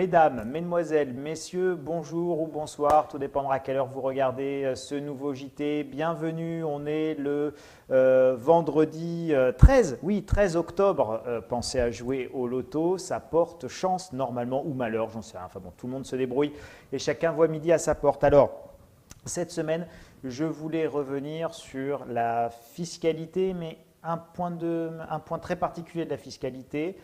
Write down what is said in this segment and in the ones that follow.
Mesdames, Mesdemoiselles, Messieurs, bonjour ou bonsoir, tout dépendra à quelle heure vous regardez ce nouveau JT. Bienvenue, on est le vendredi 13, oui 13 octobre. Pensez à jouer au loto, ça porte chance normalement ou malheur, j'en sais rien. Enfin bon, tout le monde se débrouille et chacun voit midi à sa porte. Alors, cette semaine, je voulais revenir sur la fiscalité, mais un point très particulier de la fiscalité,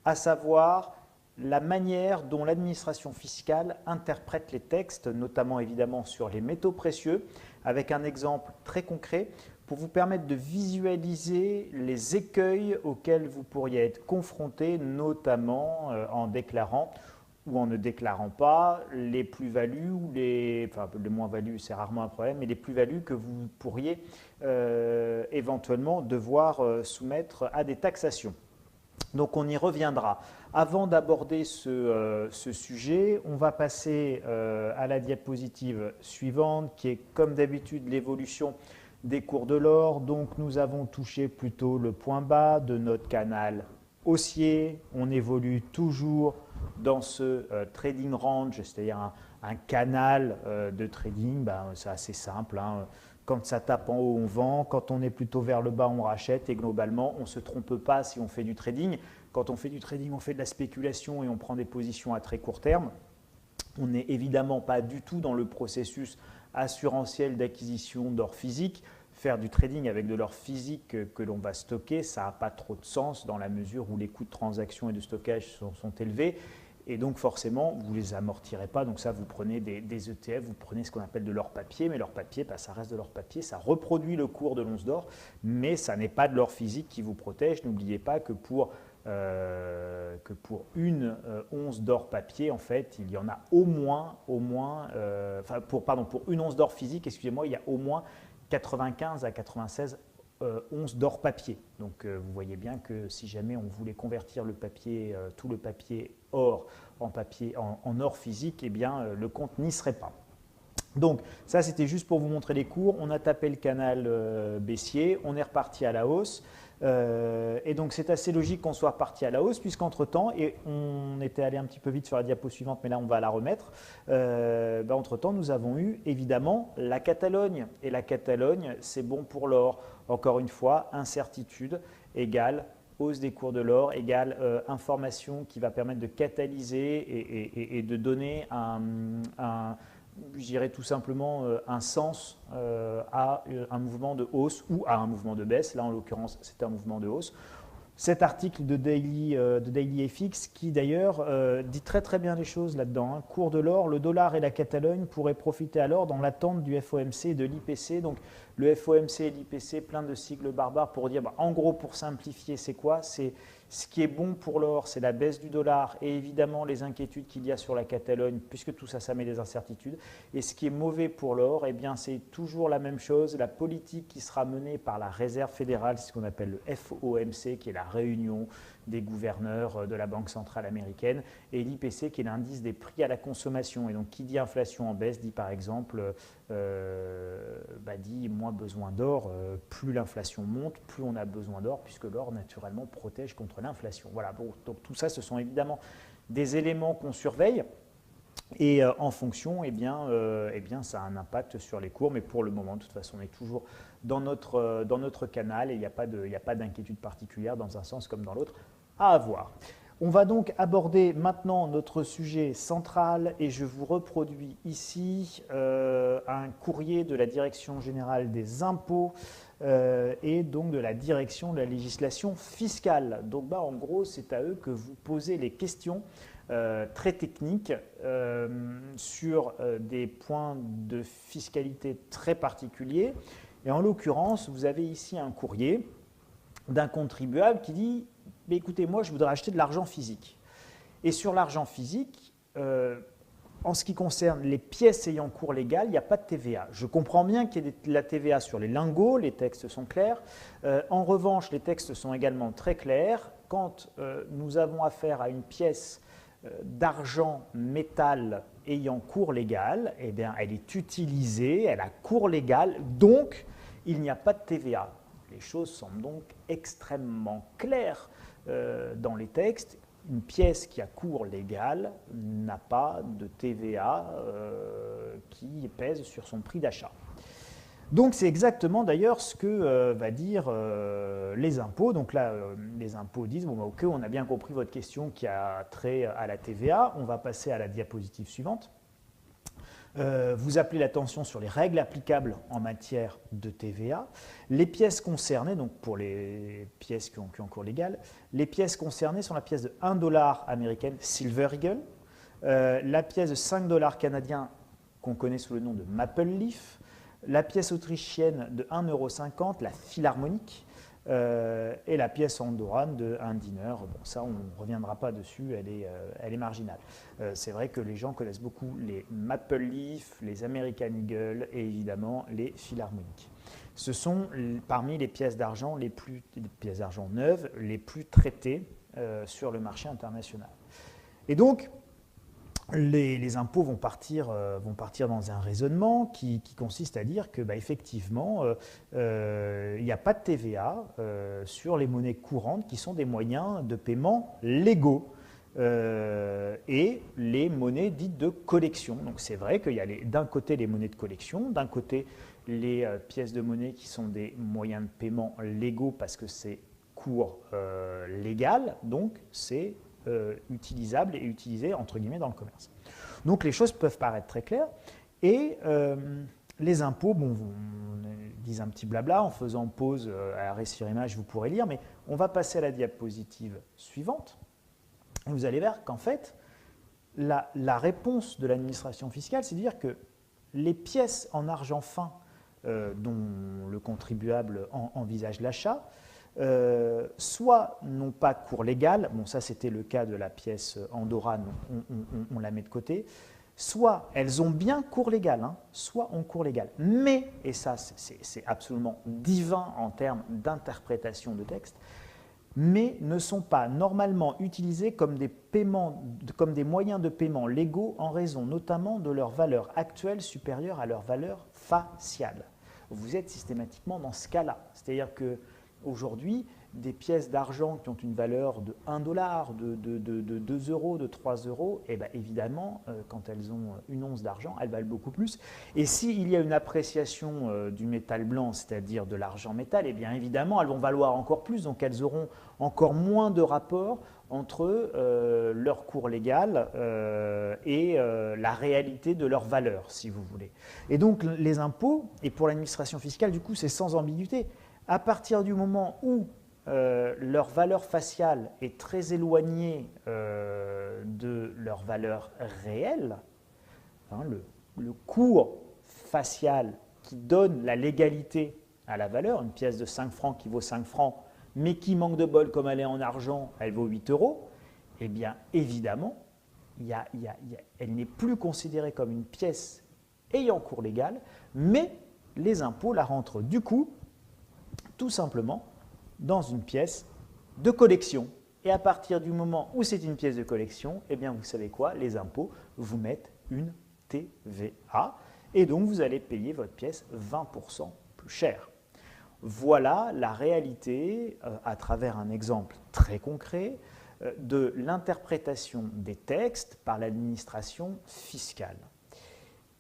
à savoir la manière dont l'administration fiscale interprète les textes, notamment évidemment sur les métaux précieux, avec un exemple très concret pour vous permettre de visualiser les écueils auxquels vous pourriez être confronté, notamment en déclarant ou en ne déclarant pas les plus-values ou les moins-values, c'est rarement un problème, mais les plus-values que vous pourriez éventuellement devoir soumettre à des taxations. Donc on y reviendra. Avant d'aborder ce sujet, on va passer à la diapositive suivante qui est comme d'habitude l'évolution des cours de l'or. Donc nous avons touché plutôt le point bas de notre canal haussier. On évolue toujours dans ce trading range, c'est-à-dire un canal de trading. C'est assez simple, hein. Quand ça tape en haut, on vend. Quand on est plutôt vers le bas, on rachète. Et globalement, on ne se trompe pas si on fait du trading. Quand on fait du trading, on fait de la spéculation et on prend des positions à très court terme. On n'est évidemment pas du tout dans le processus assurantiel d'acquisition d'or physique. Faire du trading avec de l'or physique que l'on va stocker, ça n'a pas trop de sens dans la mesure où les coûts de transaction et de stockage sont élevés. Et donc forcément, vous ne les amortirez pas. Donc ça, vous prenez des ETF, vous prenez ce qu'on appelle de l'or papier. Mais l'or papier, ça reste de l'or papier. Ça reproduit le cours de l'once d'or, mais ça n'est pas de l'or physique qui vous protège. N'oubliez pas que pour une once d'or papier, en fait, il y en a pour une once d'or physique, excusez-moi, il y a au moins 95 à 96 onces d'or papier. Donc vous voyez bien que si jamais on voulait convertir le papier, tout le papier or en or physique, eh bien le compte n'y serait pas. Donc ça c'était juste pour vous montrer les cours. On a tapé le canal baissier, on est reparti à la hausse. Et donc c'est assez logique qu'on soit reparti à la hausse puisqu'entre temps, et on était allé un petit peu vite sur la diapo suivante mais là on va la remettre, entre temps nous avons eu évidemment la Catalogne, et la Catalogne c'est bon pour l'or. Encore une fois, incertitude égale hausse des cours de l'or, égale information qui va permettre de catalyser et de donner je dirais tout simplement un sens à un mouvement de hausse ou à un mouvement de baisse. Là, en l'occurrence, c'est un mouvement de hausse. Cet article de Daily FX qui d'ailleurs dit très très bien les choses là-dedans, hein. Cours de l'or, le dollar et la Catalogne pourraient profiter alors dans l'attente du FOMC et de l'IPC. Donc le FOMC et l'IPC, plein de sigles barbares pour dire, en gros pour simplifier, c'est quoi? C'est ce qui est bon pour l'or, c'est la baisse du dollar et évidemment les inquiétudes qu'il y a sur la Catalogne, puisque tout ça, ça met des incertitudes. Et ce qui est mauvais pour l'or, eh bien c'est toujours la même chose. La politique qui sera menée par la Réserve fédérale, c'est ce qu'on appelle le FOMC, qui est la réunion des gouverneurs de la Banque centrale américaine, et l'IPC, qui est l'indice des prix à la consommation. Et donc qui dit inflation en baisse, dit par exemple dit moins besoin d'or, plus l'inflation monte, plus on a besoin d'or, puisque l'or naturellement protège contre l'inflation. Voilà, bon, donc tout ça, ce sont évidemment des éléments qu'on surveille, et en fonction, ça a un impact sur les cours, mais pour le moment, de toute façon, on est toujours dans notre canal, et il n'y a pas d'inquiétude particulière dans un sens comme dans l'autre à avoir. On va donc aborder maintenant notre sujet central et je vous reproduis ici un courrier de la Direction générale des impôts et donc de la Direction de la législation fiscale. Donc en gros, c'est à eux que vous posez les questions très techniques sur des points de fiscalité très particuliers. Et en l'occurrence, vous avez ici un courrier d'un contribuable qui dit « Écoutez, moi, je voudrais acheter de l'argent physique. » Et sur l'argent physique, en ce qui concerne les pièces ayant cours légal, il n'y a pas de TVA. Je comprends bien qu'il y ait de la TVA sur les lingots, les textes sont clairs. En revanche, les textes sont également très clairs. Quand nous avons affaire à une pièce d'argent métal ayant cours légal, eh bien, elle est utilisée, elle a cours légal, donc il n'y a pas de TVA. Les choses semblent donc extrêmement claires dans les textes. une pièce qui a cours légal n'a pas de TVA qui pèse sur son prix d'achat. Donc c'est exactement d'ailleurs ce que va dire les impôts. Donc là, les impôts disent, bon, bah, ok, on a bien compris votre question qui a trait à la TVA, on va passer à la diapositive suivante. Vous appelez l'attention sur les règles applicables en matière de TVA. Les pièces concernées, donc pour les pièces qui ont cours légal, les pièces concernées sont la pièce de 1 dollar américaine Silver Eagle, la pièce de 5 dollars canadiens qu'on connaît sous le nom de Maple Leaf, la pièce autrichienne de 1,50 €, la Philharmonique, et la pièce andorrane de 1 dinar. Bon, ça, on ne reviendra pas dessus, elle est marginale. C'est vrai que les gens connaissent beaucoup les Maple Leaf, les American Eagle et évidemment les Philharmoniques. Ce sont parmi les pièces d'argent neuves les plus traitées sur le marché international. Et donc, les impôts vont partir dans un raisonnement qui consiste à dire que, bah, effectivement, il n'y a pas de TVA sur les monnaies courantes qui sont des moyens de paiement légaux et les monnaies dites de collection. Donc c'est vrai qu'il y a d'un côté les monnaies de collection, d'un côté les pièces de monnaie qui sont des moyens de paiement légaux parce que c'est cours légal, donc c'est utilisable et utilisé entre guillemets dans le commerce. Donc les choses peuvent paraître très claires et les impôts, bon, disent un petit blabla en faisant pause à l'arrêt sur image, vous pourrez lire, mais on va passer à la diapositive suivante. Et vous allez voir qu'en fait, la réponse de l'administration fiscale, c'est de dire que les pièces en argent fin dont le contribuable envisage l'achat, soit n'ont pas cours légal, bon ça c'était le cas de la pièce andorrane, on la met de côté, soit elles ont bien cours légal, soit ont cours légal, mais, et ça c'est absolument divin en termes d'interprétation de texte, mais ne sont pas normalement utilisées comme des moyens de paiement légaux en raison notamment de leur valeur actuelle supérieure à leur valeur faciale. Vous êtes systématiquement dans ce cas-là, c'est-à-dire que aujourd'hui, des pièces d'argent qui ont une valeur de 1 dollar, de 2 €, de 3 €, et bien évidemment, quand elles ont une once d'argent, elles valent beaucoup plus. Et s'il y a une appréciation du métal blanc, c'est-à-dire de l'argent métal, et bien évidemment, elles vont valoir encore plus, donc elles auront encore moins de rapport entre leur cours légal et la réalité de leur valeur, si vous voulez. Et donc les impôts, et pour l'administration fiscale, du coup, c'est sans ambiguïté. À partir du moment où leur valeur faciale est très éloignée de leur valeur réelle, le cours facial qui donne la légalité à la valeur, une pièce de 5 francs qui vaut 5 francs, mais qui manque de bol comme elle est en argent, elle vaut 8 €, eh bien évidemment, elle n'est plus considérée comme une pièce ayant cours légal, mais les impôts la rentrent du coup tout simplement dans une pièce de collection. Et à partir du moment où c'est une pièce de collection, eh bien vous savez quoi, les impôts vous mettent une TVA et donc vous allez payer votre pièce 20% plus cher. Voilà la réalité, à travers un exemple très concret, de l'interprétation des textes par l'administration fiscale.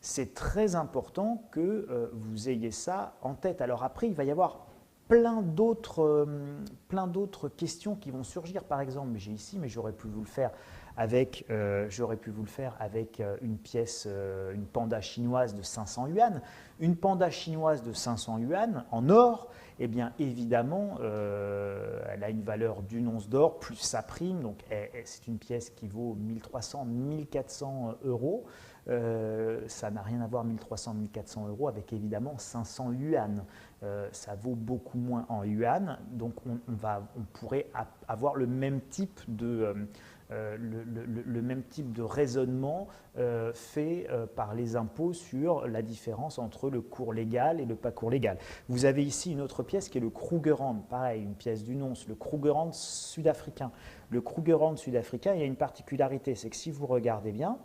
C'est très important que vous ayez ça en tête. Alors après, il va y avoir plein d'autres questions qui vont surgir. Par exemple, j'ai ici, mais j'aurais pu vous le faire avec, une pièce, une panda chinoise de 500 yuan. Une panda chinoise de 500 yuan en or, eh bien évidemment, elle a une valeur d'une once d'or plus sa prime. Donc c'est une pièce qui vaut 1300, 1400 €. Ça n'a rien à voir 1300, 1400 € avec évidemment 500 yuan. Ça vaut beaucoup moins en yuan, donc on pourrait avoir le même type de raisonnement fait par les impôts sur la différence entre le cours légal et le pas cours légal. Vous avez ici une autre pièce qui est le Krugerrand, pareil, une pièce d'une once, le Krugerrand sud-africain. Le Krugerrand sud-africain, il y a une particularité, c'est que si vous regardez bien,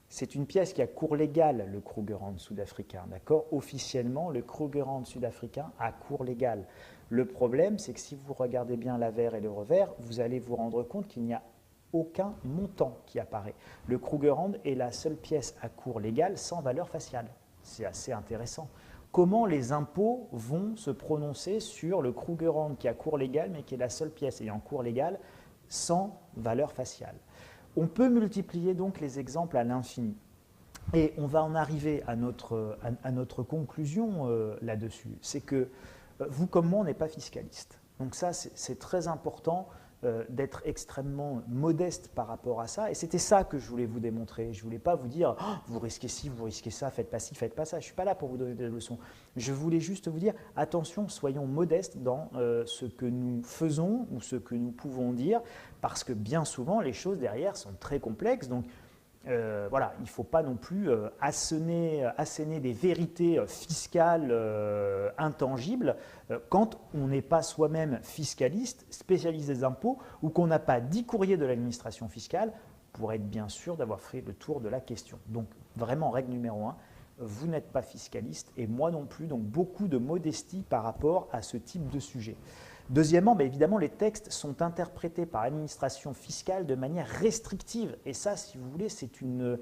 c'est une pièce qui a cours légal, le Krugerrand sud-africain, d'accord? Officiellement, le Krugerrand sud-africain a cours légal. Le problème, c'est que si vous regardez bien l'avers et le revers, vous allez vous rendre compte qu'il n'y a aucun montant qui apparaît. Le Krugerrand est la seule pièce à cours légal sans valeur faciale. C'est assez intéressant. Comment les impôts vont se prononcer sur le Krugerrand qui a cours légal, mais qui est la seule pièce ayant cours légal sans valeur faciale? On peut multiplier donc les exemples à l'infini. Et on va en arriver à notre conclusion là-dessus. C'est que vous comme moi, on n'est pas fiscaliste. Donc ça, c'est très important d'être extrêmement modeste par rapport à ça. Et c'était ça que je voulais vous démontrer. Je ne voulais pas vous dire oh, vous risquez ci, vous risquez ça, faites pas ci, faites pas ça. Je ne suis pas là pour vous donner des leçons. Je voulais juste vous dire attention, soyons modestes dans ce que nous faisons ou ce que nous pouvons dire, parce que bien souvent, les choses derrière sont très complexes. Donc, voilà, il ne faut pas non plus asséner des vérités fiscales intangibles quand on n'est pas soi-même fiscaliste, spécialiste des impôts, ou qu'on n'a pas 10 courriers de l'administration fiscale pour être bien sûr d'avoir fait le tour de la question. Donc vraiment, règle numéro 1, vous n'êtes pas fiscaliste et moi non plus, donc beaucoup de modestie par rapport à ce type de sujet. Deuxièmement, évidemment, les textes sont interprétés par l'administration fiscale de manière restrictive. Et ça, si vous voulez, c'est une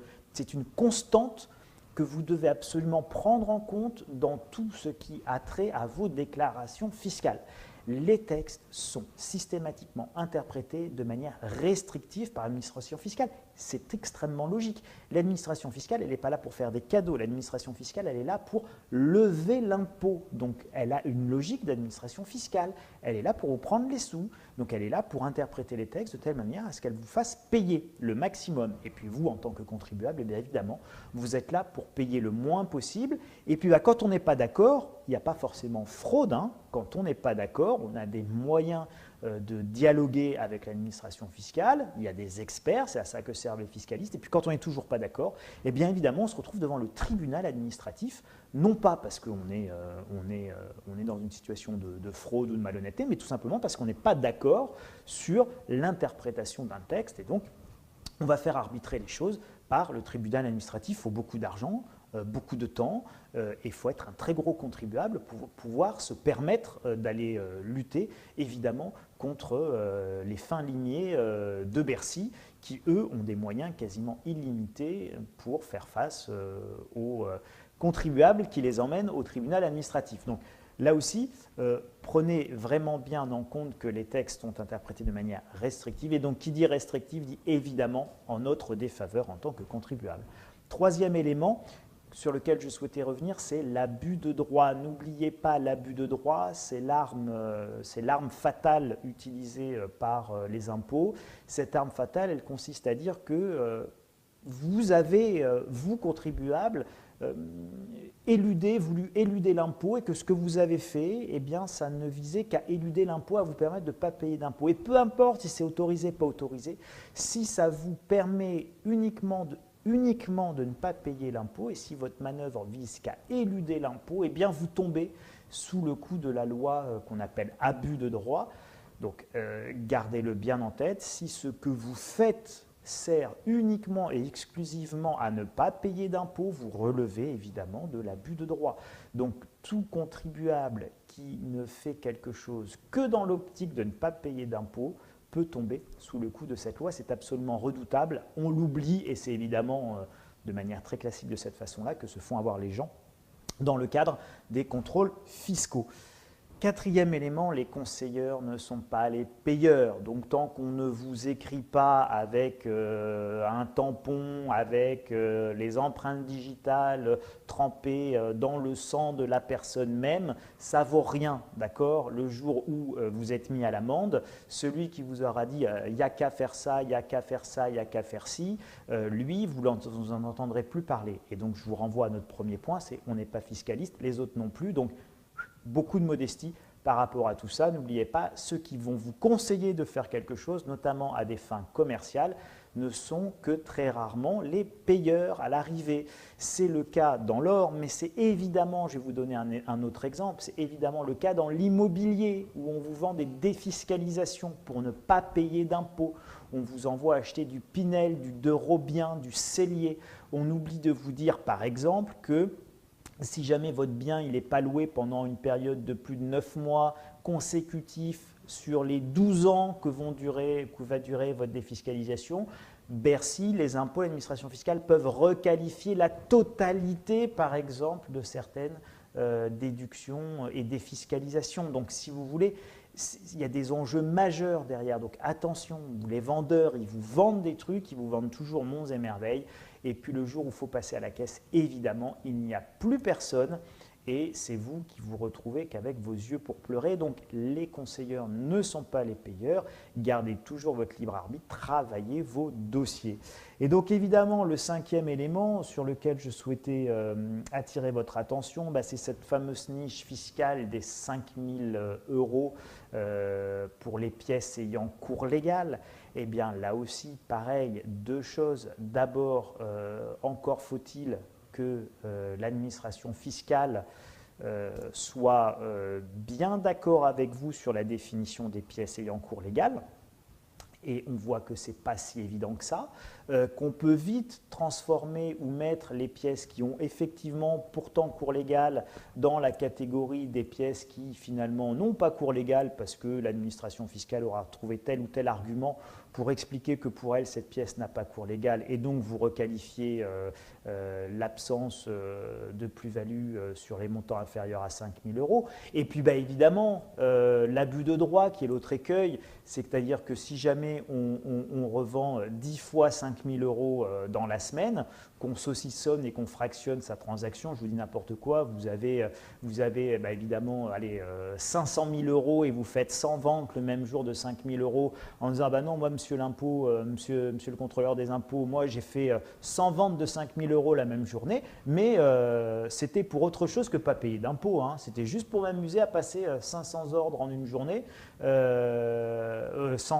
constante que vous devez absolument prendre en compte dans tout ce qui a trait à vos déclarations fiscales. Les textes sont systématiquement interprétés de manière restrictive par l'administration fiscale. C'est extrêmement logique. L'administration fiscale, elle n'est pas là pour faire des cadeaux. L'administration fiscale, elle est là pour lever l'impôt. Donc, elle a une logique d'administration fiscale. Elle est là pour vous prendre les sous. Donc, elle est là pour interpréter les textes de telle manière à ce qu'elle vous fasse payer le maximum. Et puis, vous, en tant que contribuable, eh bien évidemment, vous êtes là pour payer le moins possible. Et puis, quand on n'est pas d'accord, il n'y a pas forcément fraude. Quand on n'est pas d'accord, on a des moyens de dialoguer avec l'administration fiscale, il y a des experts, c'est à ça que servent les fiscalistes, et puis quand on n'est toujours pas d'accord, eh bien évidemment on se retrouve devant le tribunal administratif, non pas parce qu'on est dans une situation de fraude ou de malhonnêteté, mais tout simplement parce qu'on n'est pas d'accord sur l'interprétation d'un texte, et donc on va faire arbitrer les choses par le tribunal administratif. Il faut beaucoup d'argent, beaucoup de temps, et il faut être un très gros contribuable pour pouvoir se permettre d'aller lutter, évidemment, contre les fins lignées de Bercy, qui, eux, ont des moyens quasiment illimités pour faire face aux contribuables qui les emmènent au tribunal administratif. Donc, là aussi, prenez vraiment bien en compte que les textes sont interprétés de manière restrictive, et donc qui dit restrictive dit évidemment en notre défaveur en tant que contribuable. Troisième élément sur lequel je souhaitais revenir, c'est l'abus de droit. N'oubliez pas, l'abus de droit, c'est l'arme fatale utilisée par les impôts. Cette arme fatale, elle consiste à dire que vous avez, vous contribuables, voulu éluder l'impôt, et que ce que vous avez fait, eh bien, ça ne visait qu'à éluder l'impôt, à vous permettre de ne pas payer d'impôt. Et peu importe si c'est autorisé, pas autorisé, si ça vous permet uniquement de ne pas payer l'impôt, et si votre manœuvre vise qu'à éluder l'impôt, eh bien vous tombez sous le coup de la loi qu'on appelle abus de droit. Donc gardez-le bien en tête, si ce que vous faites sert uniquement et exclusivement à ne pas payer d'impôt, vous relevez évidemment de l'abus de droit. Donc tout contribuable qui ne fait quelque chose que dans l'optique de ne pas payer d'impôt peut tomber sous le coup de cette loi. C'est absolument redoutable, on l'oublie, et c'est évidemment de manière très classique de cette façon-là que se font avoir les gens dans le cadre des contrôles fiscaux. Quatrième élément, les conseilleurs ne sont pas les payeurs. Donc tant qu'on ne vous écrit pas avec un tampon, avec les empreintes digitales trempées dans le sang de la personne même, ça vaut rien, d'accord? Le jour où vous êtes mis à l'amende, celui qui vous aura dit il n'y a qu'à faire ça, il n'y a qu'à faire ça, il n'y a qu'à faire ci, lui, vous n'en entendrez plus parler. Et donc je vous renvoie à notre premier point, c'est on n'est pas fiscaliste, les autres non plus. Donc beaucoup de modestie par rapport à tout ça. N'oubliez pas, ceux qui vont vous conseiller de faire quelque chose, notamment à des fins commerciales, ne sont que très rarement les payeurs à l'arrivée. C'est le cas dans l'or, mais c'est évidemment, je vais vous donner un autre exemple, c'est évidemment le cas dans l'immobilier, où on vous vend des défiscalisations pour ne pas payer d'impôts. On vous envoie acheter du Pinel, du De Robien, du Cellier. On oublie de vous dire, par exemple, que si jamais votre bien n'est pas loué pendant une période de plus de 9 mois consécutifs sur les 12 ans que va durer votre défiscalisation, Bercy, les impôts, l'administration fiscale peuvent requalifier la totalité, par exemple, de certaines déductions et défiscalisations. Donc, si vous voulez, il y a des enjeux majeurs derrière. Donc, attention, les vendeurs, ils vous vendent des trucs, ils vous vendent toujours monts et merveilles. Et puis, le jour où il faut passer à la caisse, évidemment, il n'y a plus personne. Et c'est vous qui vous retrouvez qu'avec vos yeux pour pleurer. Donc les conseilleurs ne sont pas les payeurs. Gardez toujours votre libre arbitre, travaillez vos dossiers. Et donc évidemment, le cinquième élément sur lequel je souhaitais attirer votre attention, c'est cette fameuse niche fiscale des 5 000 euros pour les pièces ayant cours légal. Eh bien là aussi, pareil, deux choses. D'abord, encore faut-il que l'administration fiscale soit bien d'accord avec vous sur la définition des pièces ayant cours légal. Et on voit que ce n'est pas si évident que ça, qu'on peut vite transformer ou mettre les pièces qui ont effectivement pourtant cours légal dans la catégorie des pièces qui finalement n'ont pas cours légal parce que l'administration fiscale aura trouvé tel ou tel argument pour expliquer que pour elle, cette pièce n'a pas cours légal et donc vous requalifiez l'absence de plus-value sur les montants inférieurs à 5 000 euros. Et puis évidemment, l'abus de droit qui est l'autre écueil, c'est-à-dire que si jamais on revend 10 fois 5 000 euros dans la semaine, qu'on saucissonne et qu'on fractionne sa transaction, je vous dis n'importe quoi, vous avez évidemment 500 000 euros et vous faites 100 ventes le même jour de 5 000 euros en disant non, moi monsieur l'impôt, monsieur le contrôleur des impôts, moi j'ai fait 100 ventes de 5 000 euros la même journée, mais c'était pour autre chose que pas payer d'impôts, hein. C'était juste pour m'amuser à passer 500 ordres en une journée, 100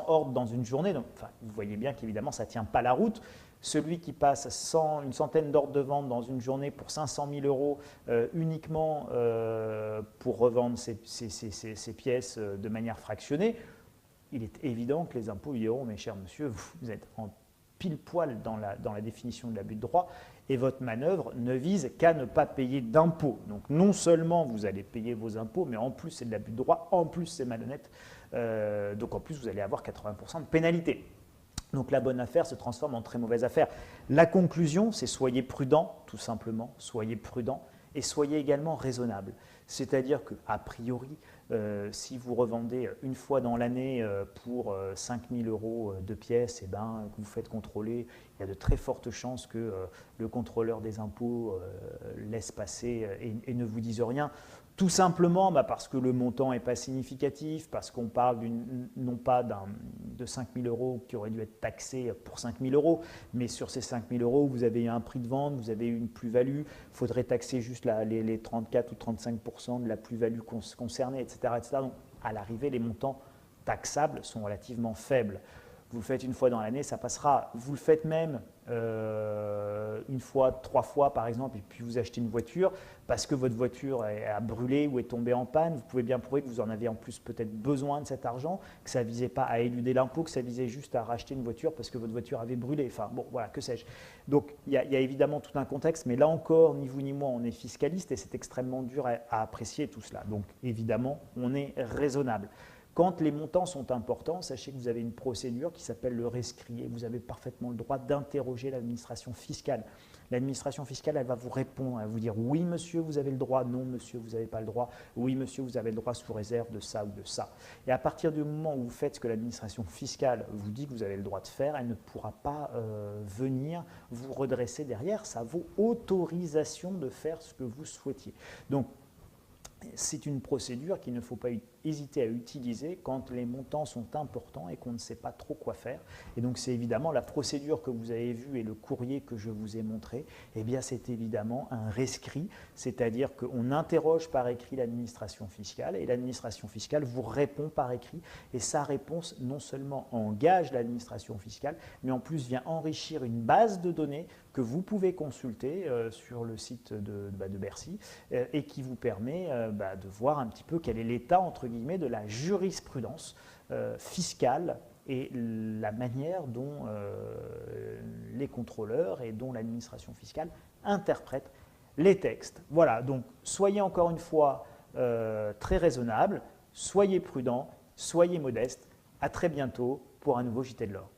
ordres dans une journée, donc vous voyez bien qu'évidemment ça ne tient pas la route. Celui qui passe une centaine d'ordres de vente dans une journée pour 500 000 euros uniquement pour revendre ces pièces de manière fractionnée, il est évident que les impôts diront « mais cher monsieur, vous êtes en pile poil dans la définition de l'abus de droit et votre manœuvre ne vise qu'à ne pas payer d'impôts. Donc non seulement vous allez payer vos impôts, mais en plus c'est de l'abus de droit, en plus c'est malhonnête, donc en plus vous allez avoir 80% de pénalité. » Donc la bonne affaire se transforme en très mauvaise affaire. La conclusion, c'est soyez prudent, tout simplement, soyez prudent et soyez également raisonnable. C'est-à-dire qu'a priori, si vous revendez une fois dans l'année pour 5 000 euros de pièces, que vous faites contrôler, il y a de très fortes chances que le contrôleur des impôts laisse passer et ne vous dise rien. Tout simplement parce que le montant n'est pas significatif, parce qu'on parle non pas de 5 000 euros qui aurait dû être taxé pour 5 000 euros, mais sur ces 5 000 euros, vous avez un prix de vente, vous avez une plus-value, il faudrait taxer juste les 34 ou 35% de la plus-value concernée, etc., etc. Donc, à l'arrivée, les montants taxables sont relativement faibles. Vous le faites une fois dans l'année, ça passera. Vous le faites même une fois, 3 fois par exemple, et puis vous achetez une voiture parce que votre voiture a brûlé ou est tombée en panne. Vous pouvez bien prouver que vous en avez en plus peut-être besoin de cet argent, que ça ne visait pas à éluder l'impôt, que ça visait juste à racheter une voiture parce que votre voiture avait brûlé. Enfin bon, voilà, que sais-je. Donc il y a évidemment tout un contexte, mais là encore, ni vous ni moi, on est fiscaliste et c'est extrêmement dur à apprécier tout cela. Donc évidemment, on est raisonnable. Quand les montants sont importants, sachez que vous avez une procédure qui s'appelle le rescrit et vous avez parfaitement le droit d'interroger l'administration fiscale. L'administration fiscale, elle va vous répondre, elle va vous dire « oui monsieur, vous avez le droit »,« non monsieur, vous n'avez pas le droit »,« oui monsieur, vous avez le droit sous réserve de ça ou de ça ». Et à partir du moment où vous faites ce que l'administration fiscale vous dit que vous avez le droit de faire, elle ne pourra pas venir vous redresser derrière. Ça vaut autorisation de faire ce que vous souhaitiez. Donc, c'est une procédure qu'il ne faut pas hésiter à utiliser quand les montants sont importants et qu'on ne sait pas trop quoi faire. Et donc c'est évidemment la procédure que vous avez vue et le courrier que je vous ai montré, eh bien c'est évidemment un rescrit, c'est-à-dire qu'on interroge par écrit l'administration fiscale et l'administration fiscale vous répond par écrit et sa réponse non seulement engage l'administration fiscale, mais en plus vient enrichir une base de données que vous pouvez consulter sur le site de Bercy et qui vous permet de voir un petit peu quel est l'état entre guillemets de la jurisprudence fiscale et la manière dont les contrôleurs et dont l'administration fiscale interprètent les textes. Voilà, donc soyez encore une fois très raisonnable, soyez prudent soyez modestes. À très bientôt pour un nouveau JT de l'or.